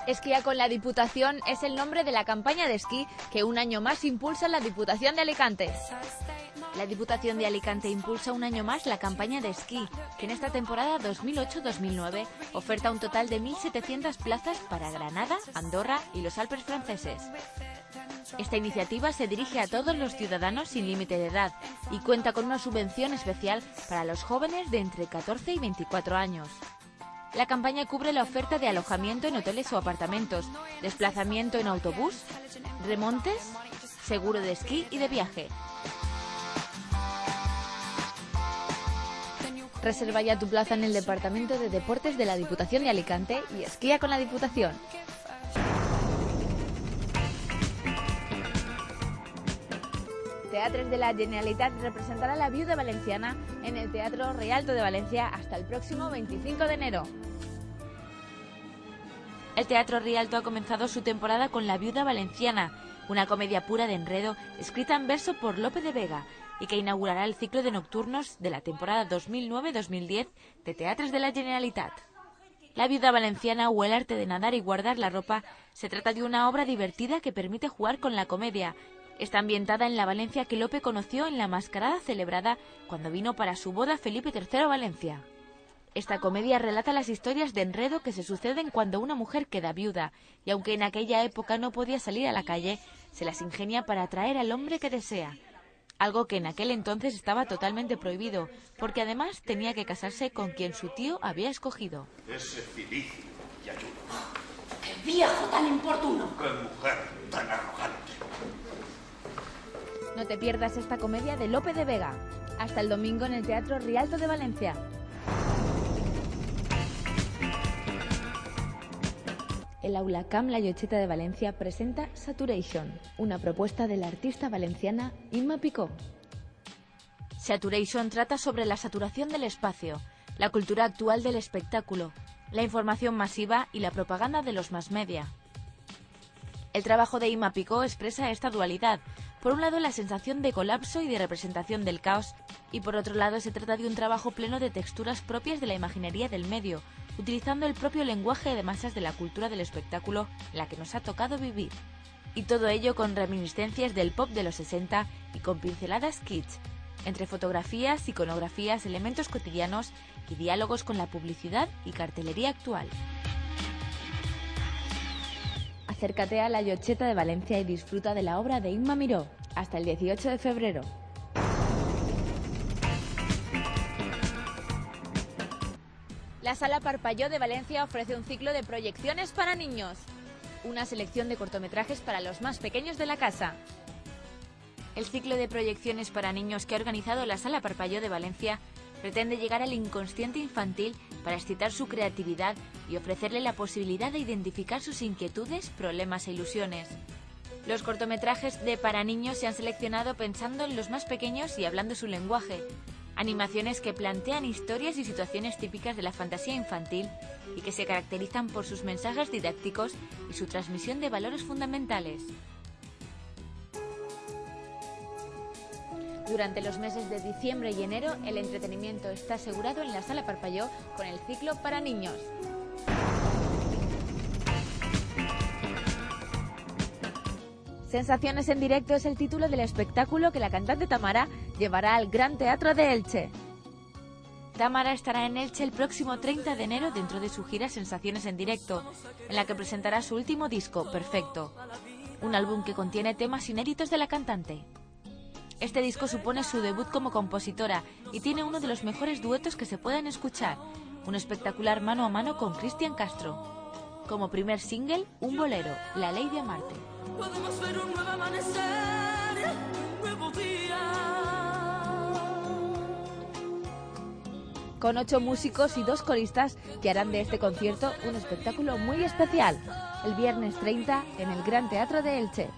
Esquía con la Diputación es el nombre de la campaña de esquí que un año más impulsa la Diputación de Alicante. La Diputación de Alicante impulsa un año más la campaña de esquí, que en esta temporada 2008-2009 oferta un total de 1.700 plazas para Granada, Andorra y los Alpes franceses. Esta iniciativa se dirige a todos los ciudadanos sin límite de edad y cuenta con una subvención especial para los jóvenes de entre 14 y 24 años. La campaña cubre la oferta de alojamiento en hoteles o apartamentos, desplazamiento en autobús, remontes, seguro de esquí y de viaje. Reserva ya tu plaza en el Departamento de Deportes de la Diputación de Alicante y esquía con la Diputación. Teatres de la Generalitat representará La Viuda Valenciana en el Teatro Rialto de Valencia hasta el próximo 25 de enero. El Teatro Rialto ha comenzado su temporada con La Viuda Valenciana, una comedia pura de enredo escrita en verso por Lope de Vega y que inaugurará el ciclo de nocturnos de la temporada 2009-2010 de Teatres de la Generalitat. La Viuda Valenciana o El arte de nadar y guardar la ropa se trata de una obra divertida que permite jugar con la comedia. Está ambientada en la Valencia que Lope conoció en la mascarada celebrada cuando vino para su boda Felipe III a Valencia. Esta comedia relata las historias de enredo que se suceden cuando una mujer queda viuda, y aunque en aquella época no podía salir a la calle, se las ingenia para atraer al hombre que desea. Algo que en aquel entonces estaba totalmente prohibido, porque además tenía que casarse con quien su tío había escogido. Ese cilicio y ayuno. ¡Qué viejo tan importuno! ¡Qué mujer tan arrogante! No te pierdas esta comedia de Lope de Vega. Hasta el domingo en el Teatro Rialto de Valencia. El Aula Camp La Llocheta de Valencia presenta Saturation, una propuesta de la artista valenciana Imma Picó. Saturation trata sobre la saturación del espacio, la cultura actual del espectáculo, la información masiva y la propaganda de los mass media. El trabajo de Imma Picó expresa esta dualidad. Por un lado, la sensación de colapso y de representación del caos, y por otro lado se trata de un trabajo pleno de texturas propias de la imaginería del medio, utilizando el propio lenguaje de masas de la cultura del espectáculo en la que nos ha tocado vivir. Y todo ello con reminiscencias del pop de los 60 y con pinceladas kitsch, entre fotografías, iconografías, elementos cotidianos y diálogos con la publicidad y cartelería actual. Acércate a La Llocheta de Valencia y disfruta de la obra de Imma Miró, hasta el 18 de febrero. La Sala Parpalló de Valencia ofrece un ciclo de proyecciones para niños, una selección de cortometrajes para los más pequeños de la casa. El ciclo de proyecciones para niños que ha organizado la Sala Parpalló de Valencia pretende llegar al inconsciente infantil para excitar su creatividad y ofrecerle la posibilidad de identificar sus inquietudes, problemas e ilusiones. Los cortometrajes de para niños se han seleccionado pensando en los más pequeños y hablando su lenguaje. Animaciones que plantean historias y situaciones típicas de la fantasía infantil y que se caracterizan por sus mensajes didácticos y su transmisión de valores fundamentales. Durante los meses de diciembre y enero, el entretenimiento está asegurado en la Sala Parpalló con el ciclo para niños. Sensaciones en directo es el título del espectáculo que la cantante Tamara llevará al Gran Teatro de Elche. Tamara estará en Elche el próximo 30 de enero dentro de su gira Sensaciones en directo, en la que presentará su último disco, Perfecto, un álbum que contiene temas inéditos de la cantante. Este disco supone su debut como compositora y tiene uno de los mejores duetos que se puedan escuchar, un espectacular mano a mano con Cristian Castro. Como primer single, un bolero, La Ley de Amarte. Podemos ver un nuevo amanecer, un nuevo día. Con 8 músicos y 2 coristas que harán de este concierto un espectáculo muy especial, el viernes 30 en el Gran Teatro de Elche.